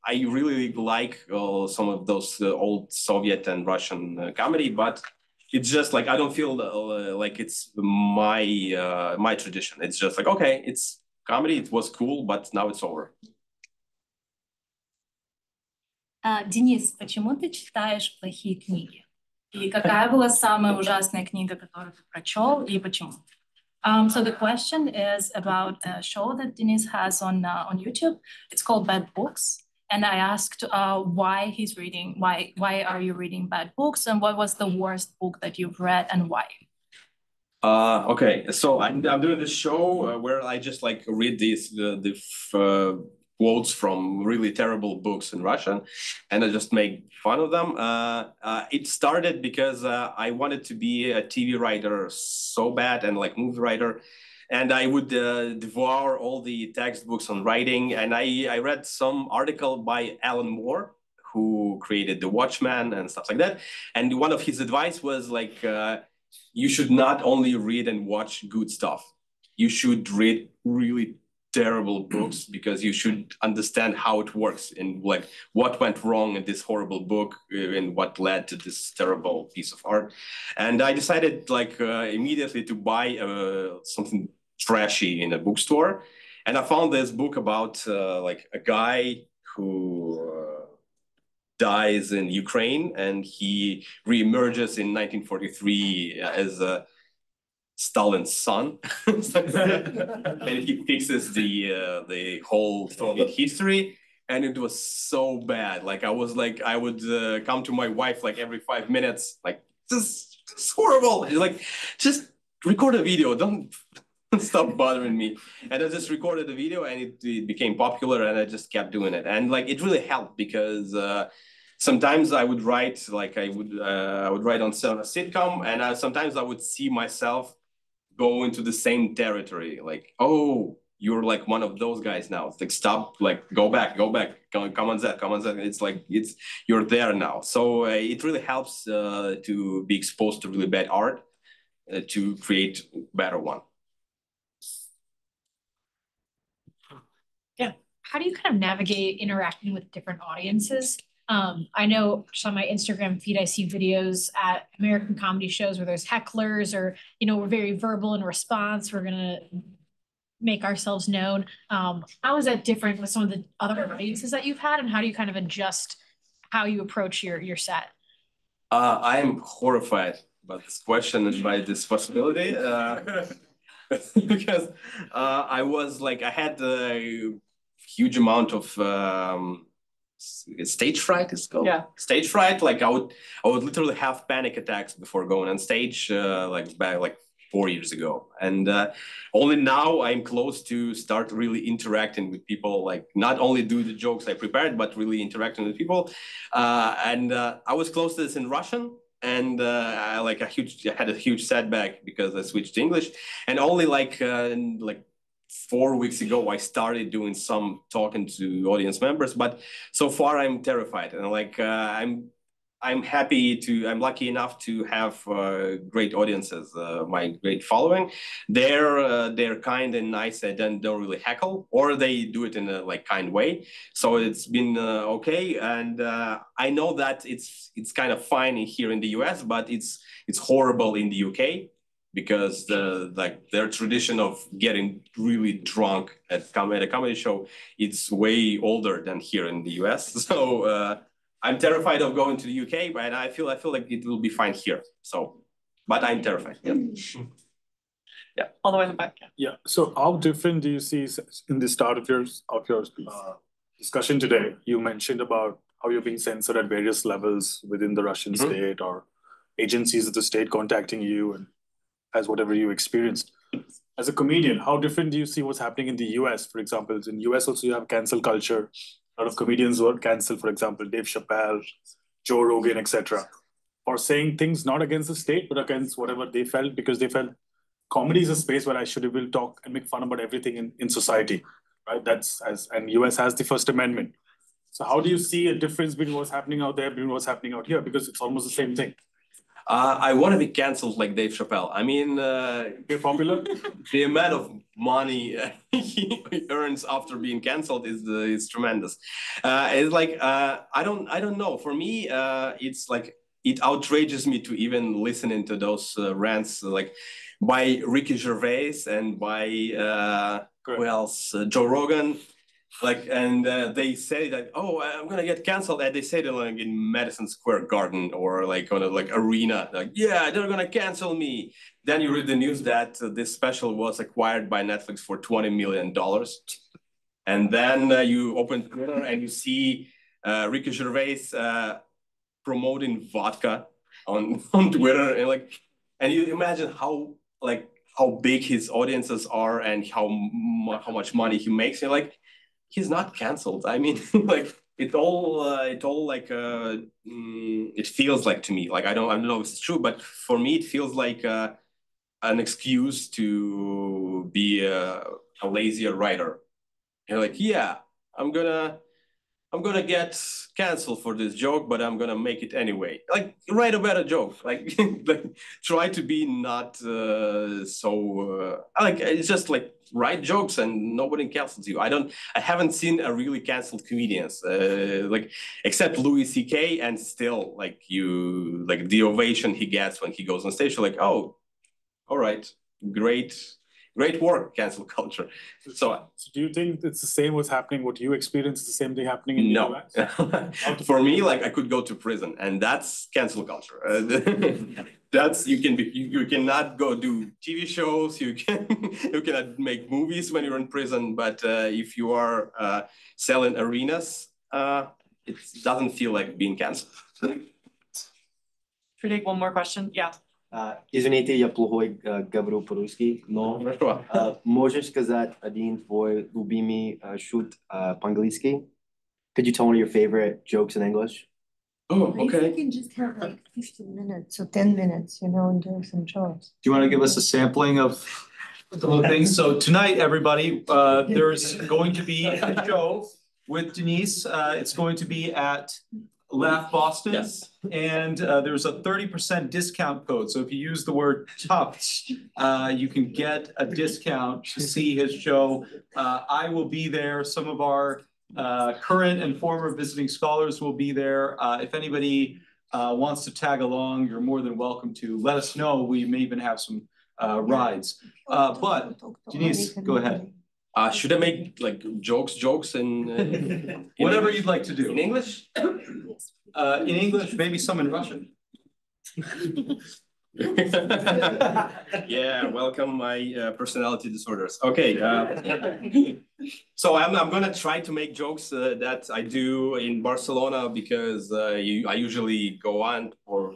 really like some of those old Soviet and Russian comedy, but it's just like I don't feel like it's my tradition. It's just like, okay, it's comedy, it was cool, but now it's over. Денис, почему ты читаешь плохие книги? И какая была самая ужасная книга, которую ты прочел, и почему? So the question is about a show that Denis has on YouTube. It's called Bad Books. And I asked why he's reading, why are you reading bad books, and what was the worst book that you've read and why? Okay, so I'm doing this show where I just like read these quotes from really terrible books in Russian, and I just make fun of them. It started because I wanted to be a TV writer so bad, and like movie writer. And I would devour all the textbooks on writing. And I read some article by Alan Moore, who created The Watchmen and stuff like that. And one of his advice was like, you should not only read and watch good stuff. You should read really terrible books, because you should understand how it works and like what went wrong in this horrible book and what led to this terrible piece of art. And I decided like immediately to buy something trashy in a bookstore. And I found this book about like a guy who dies in Ukraine, and he reemerges in 1943 as Stalin's son, and he fixes the whole Soviet history. And it was so bad. Like I would come to my wife like every 5 minutes, like this is horrible. She's like, just record a video, don't stop bothering me. And I just recorded the video, and it became popular, and I just kept doing it. And like it really helped because sometimes I would write like I would write on a sitcom, and sometimes I would see myself go into the same territory. Like, oh, you're like one of those guys now. It's like stop, like go back, come on, Zach, come on, Zach. It's like you're there now. So it really helps to be exposed to really bad art to create better one. Yeah. How do you kind of navigate interacting with different audiences? I know just on my Instagram feed, I see videos at American comedy shows where there's hecklers or, you know, we're very verbal in response. We're going to make ourselves known. How is that different with some of the other audiences that you've had, and how do you kind of adjust how you approach your set? I am horrified about this question and by this possibility because I had a huge amount of stage fright is called. Yeah. Stage fright. Like I would literally have panic attacks before going on stage, like back like 4 years ago. And only now I'm close to start really interacting with people, like not only do the jokes I prepared, but really interacting with people. And I was close to this in Russian. And I had a huge setback because I switched to English. And only like 4 weeks ago, I started doing some talking to audience members, but so far I'm terrified. And like, I'm lucky enough to have great audiences, my great following. They're kind and nice and don't really heckle, or they do it in a like kind way. So it's been okay. And I know that it's kind of fine here in the US, but it's horrible in the UK. Because their tradition of getting really drunk at a comedy show, it's way older than here in the US. So I'm terrified of going to the UK, but I feel like it will be fine here. So, but I'm terrified. Yeah. Yeah, all the way in the back. Yeah. So how different do you see in the start of your discussion today? You mentioned about how you're being censored at various levels within the Russian state, or agencies of the state contacting you and as whatever you experienced. As a comedian, how different do you see what's happening in the US? For example, in the US also you have cancel culture. A lot of comedians were canceled, for example, Dave Chappelle, Joe Rogan, etc., for saying things not against the state, but against whatever they felt, because they felt comedy is a space where I should will talk and make fun about everything in society, right? And US has the First Amendment. So how do you see a difference between what's happening out there and what's happening out here? Because it's almost the same thing. I want to be canceled like Dave Chappelle. I mean, you're popular. The amount of money he earns after being canceled is tremendous. It's like I don't know. For me, it's like it outrages me to even listen into those rants, like by Ricky Gervais and by who else? Joe Rogan. Like, and they say that, oh, I'm gonna get canceled, and they say that like in Madison Square Garden or like on a like arena, like, yeah, they're gonna cancel me. Then you read the news that this special was acquired by Netflix for $20 million, and then you open Twitter and you see Ricky Gervais promoting vodka on Twitter, and you imagine how big his audiences are and how much money he makes. You're like, he's not canceled. I mean, like it feels like to me, like I don't know if it's true, but for me it feels like an excuse to be a lazier writer. You're like, yeah, I'm gonna get canceled for this joke, but I'm gonna make it anyway. Like, write a better joke. Like, try to be not it's just like write jokes and nobody cancels you. I haven't seen a really canceled comedians like except Louis C.K. and still like the ovation he gets when he goes on stage. You're like, oh, all right, great great work, cancel culture. So do you think it's the same what's happening, what you experience is the same thing happening in the US? For me, like I could go to prison, and that's cancel culture. That's you cannot go do TV shows, you cannot make movies when you're in prison, but if you are selling arenas, it doesn't feel like being canceled. Should we take one more question? Yeah. Извините, я плохой говорю по-русски, но можешь сказать один твой любимый шут по-английски? Could you tell one of your favorite jokes in English? Oh, If okay. you can just have like 15 minutes or 10 minutes, you know, and do some jokes. Do you want to give us a sampling of some of the things? So tonight, everybody, there's going to be a show with Denise. It's going to be at Laugh Boston. Yes. And there's a 30% discount code. So if you use the word Tufts, you can get a discount to see his show. I will be there. Some of our current and former visiting scholars will be there. If anybody wants to tag along, you're more than welcome to. Let us know. We may even have some rides. But Denise, go ahead. Should I make like jokes in Whatever you'd like to do. in English? In English, maybe some in Russian. Yeah, welcome my personality disorders. Okay, so I'm gonna try to make jokes that I do in Barcelona because I usually go on for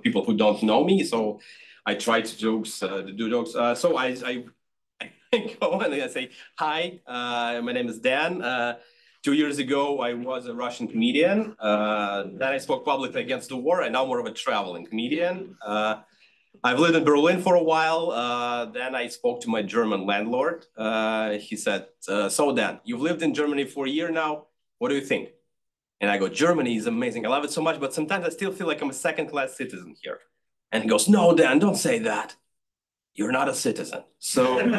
people who don't know me. So I try to do jokes. So I go and I say, hi, my name is Dan. 2 years ago, I was a Russian comedian. Then I spoke publicly against the war, and now more of a traveling comedian. I've lived in Berlin for a while. Then I spoke to my German landlord. He said, so Dan, you've lived in Germany for a year now. What do you think? And I go, Germany is amazing. I love it so much, but sometimes I still feel like I'm a second-class citizen here. And he goes, no, Dan, don't say that. You're not a citizen. So, and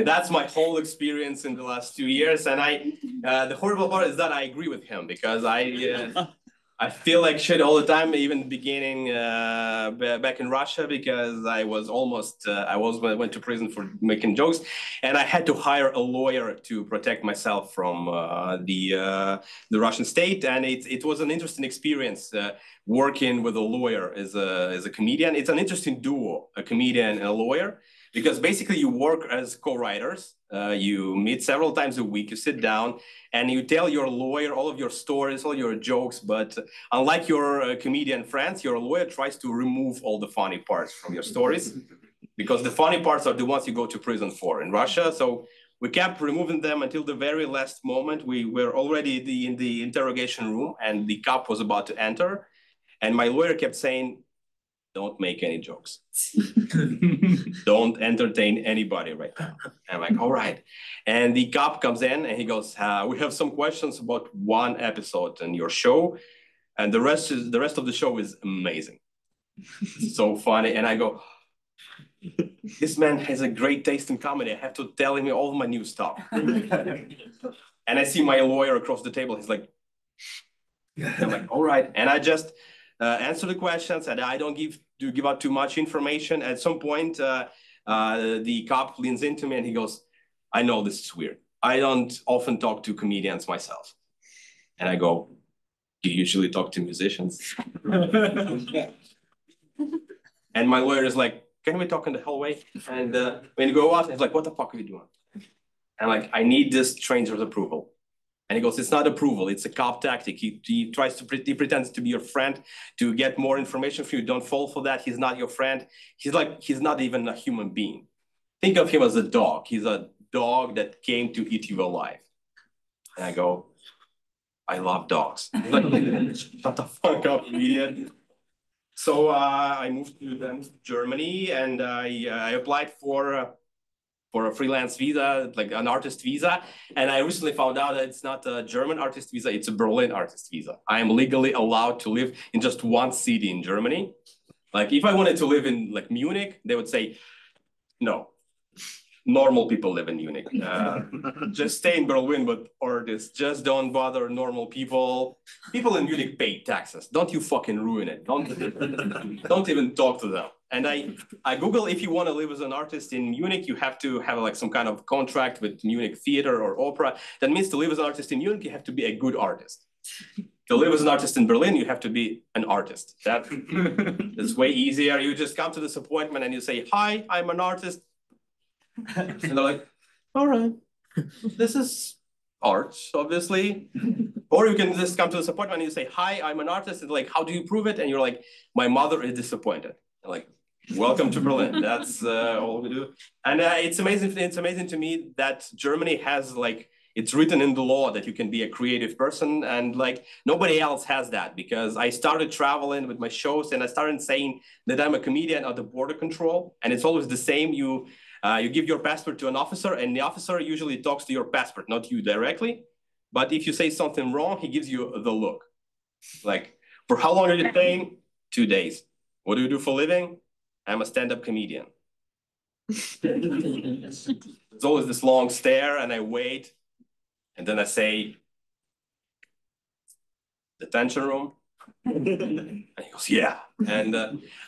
that's my whole experience in the last 2 years. And the horrible part is that I agree with him because I feel like shit all the time, even beginning back in Russia, because I went to prison for making jokes, and I had to hire a lawyer to protect myself from the Russian state, and it was an interesting experience working with a lawyer as a comedian. It's an interesting duo, a comedian and a lawyer, because basically you work as co-writers. You meet several times a week, you sit down and you tell your lawyer all of your stories, all your jokes. But unlike your comedian friends, your lawyer tries to remove all the funny parts from your stories because the funny parts are the ones you go to prison for in Russia. So we kept removing them until the very last moment. We were already in the interrogation room and the cop was about to enter. And my lawyer kept saying, don't make any jokes. Don't entertain anybody right now. I'm like, all right. And the cop comes in and he goes, we have some questions about one episode in your show. And the rest of the show is amazing. So funny. And I go, this man has a great taste in comedy. I have to tell him all of my new stuff. And I see my lawyer across the table. He's like, I'm like, all right. And I just answer the questions, and I don't give out too much information. At some point, the cop leans into me and he goes, I know this is weird. I don't often talk to comedians myself. And I go, do you usually talk to musicians? And my lawyer is like, can we talk in the hallway? And when you go out, he's like, what the fuck are you doing? And I'm like, I need this stranger's approval. And he goes, it's not approval, it's a cop tactic. He pretends to be your friend to get more information from you. Don't fall for that. He's not your friend. He's not even a human being. Think of him as a dog. He's a dog that came to eat you alive. And I go, I love dogs. Like, shut the fuck up, idiot. So I moved to Germany and I applied for a freelance visa, like an artist visa. And I recently found out that it's not a German artist visa, it's a Berlin artist visa. I am legally allowed to live in just one city in Germany. Like if I wanted to live in like Munich, they would say, no, normal people live in Munich. Just stay in Berlin with artists. Just don't bother normal people. People in Munich pay taxes. Don't you fucking ruin it. Don't even talk to them. And I Google, if you want to live as an artist in Munich, you have to have like some kind of contract with Munich theater or opera. That means to live as an artist in Munich, you have to be a good artist. To live as an artist in Berlin, you have to be an artist. That's way easier. You just come to this appointment and you say, hi, I'm an artist. And they're like, all right, this is art, obviously. Or you can just come to this appointment and you say, hi, I'm an artist. And like, how do you prove it? And you're like, my mother is disappointed. And like, welcome to Berlin. That's all we do. And it's amazing. It's amazing to me that Germany has like, it's written in the law that you can be a creative person, and like nobody else has that, because I started traveling with my shows and I started saying that I'm a comedian at the border control, and it's always the same. You give your passport to an officer, and the officer usually talks to your passport, not you directly. But if you say something wrong, he gives you the look. Like, for how long are you staying? 2 days. What do you do for a living? I'm a stand-up comedian. It's always this long stare, and I wait. And then I say, detention room? And he goes, yeah. And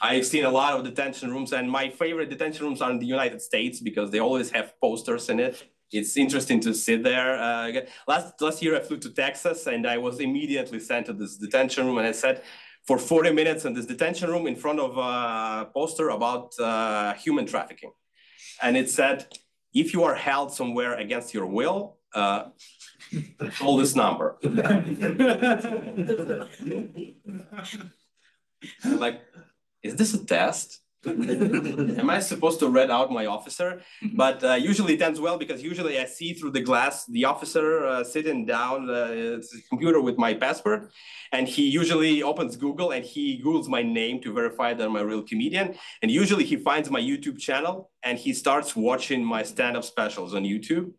I've seen a lot of detention rooms, and my favorite detention rooms are in the United States because they always have posters in it. It's interesting to sit there. Last year I flew to Texas, and I was immediately sent to this detention room, and I sat for 40 minutes in this detention room in front of a poster about human trafficking. And it said, if you are held somewhere against your will, call this number. I'm like, is this a test? Am I supposed to read out my officer? But usually it ends well, because usually I see through the glass the officer sitting down at his computer with my passport, and he usually opens Google and he Googles my name to verify that I'm a real comedian. And usually he finds my YouTube channel and he starts watching my stand-up specials on YouTube.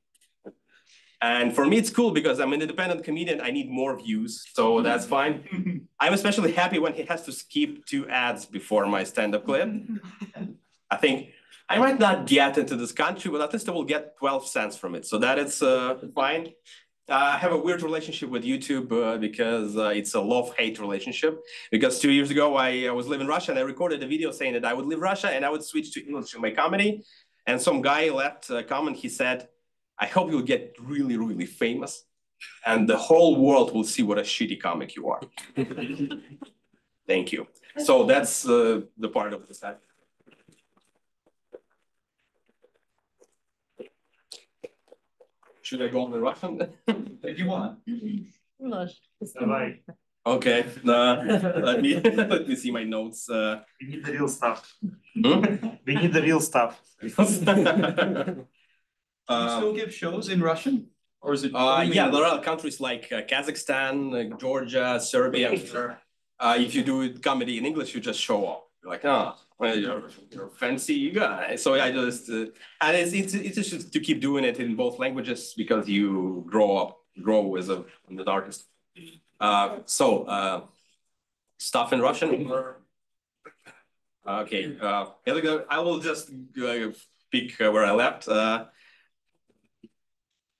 And for me, it's cool because I'm an independent comedian. I need more views, so that's fine. I'm especially happy when he has to skip 2 ads before my stand-up clip. I think I might not get into this country, but at least I will get 12 cents from it. So that is fine. I have a weird relationship with YouTube because it's a love-hate relationship. Because 2 years ago, I was living in Russia, and I recorded a video saying that I would leave Russia and I would switch to English in my comedy. And some guy left a comment. He said, I hope you'll get really, really famous, and the whole world will see what a shitty comic you are. Thank you. So that's the part of the set. Should I go on the Russian? If you want. Okay. Let me see my notes. We need the real stuff. Hmm? We need the real stuff. Do you still give shows in Russian? Or is it? Yeah, there are countries like Kazakhstan, Georgia, Serbia. If you do comedy in English, you just show up. You're like, oh, well, you're fancy guy. So I just, and it's just to keep doing it in both languages, because you grow as an artist. Stuff in Russian. Okay, I will just pick where I left.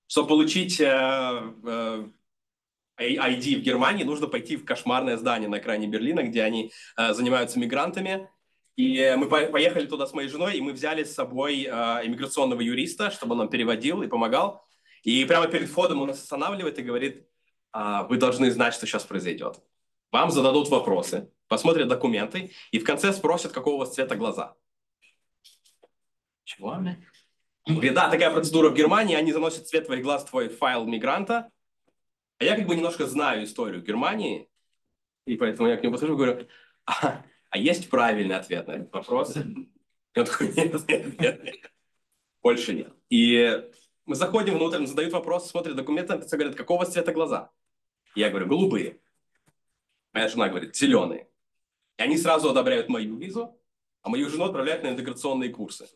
Чтобы получить ID в Германии, нужно пойти в кошмарное здание на окраине Берлина, где они занимаются мигрантами. И мы поехали туда с моей женой, и мы взяли с собой иммиграционного юриста, чтобы он нам переводил и помогал. И прямо перед входом он нас останавливает и говорит, вы должны знать, что сейчас произойдет. Вам зададут вопросы, посмотрят документы, и в конце спросят, какого у вас цвета глаза. Чего? Да, такая процедура в Германии, они заносят цвет твоих глаз в твой файл мигранта, а я как бы немножко знаю историю Германии, и поэтому я к нему подхожу и говорю, а есть правильный ответ на этот вопрос? И он такой, нет, больше нет. И мы заходим внутрь, он задают вопрос, смотрят документы, и говорят, какого цвета глаза? И я говорю, голубые. Моя жена говорит, зеленые. И они сразу одобряют мою визу, а мою жену отправляют на интеграционные курсы.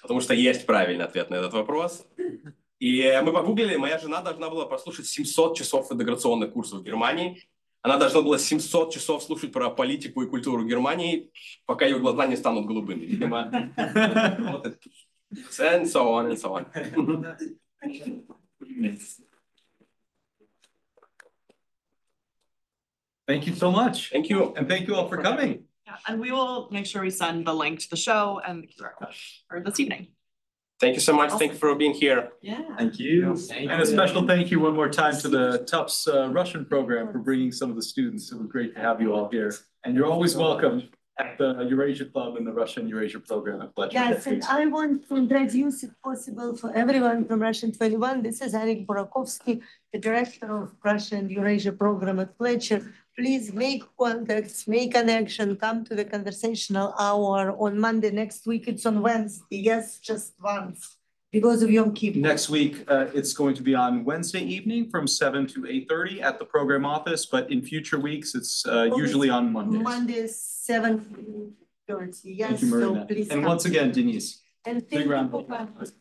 Потому что есть правильный ответ на этот вопрос. И мы погуглили, моя жена должна была прослушать 700 часов интеграционных курсов в Германии. Она должна была 700 часов слушать про политику и культуру Германии, пока ее глаза не станут голубыми. Видимо, and so on and so on. Thank you so much. Thank you. And thank you all for coming. Yeah, and we will make sure we send the link to the show and the QR code for this evening. Thank you so much. Thank you for being here. Yeah. Thank you. And a special thank you one more time to the Tufts Russian program for bringing some of the students. It was great to have you all here. And you're always welcome at the Eurasia Club and the Russian Eurasia program at Fletcher. Yes, and I want to introduce, if possible, for everyone from Russian 21. This is Eric Burakovsky, the director of Russian Eurasia program at Fletcher. Please make contacts, make connection, come to the conversational hour on Monday next week. It's on Wednesday. Yes, just once because of Yom Kippur. Next week, it's going to be on Wednesday evening from 7 to 8:30 at the program office, but in future weeks, it's usually on Mondays. Mondays, 7:30. Yes, Thank you, so Marina. please And come. once again, Denise. And big round of applause.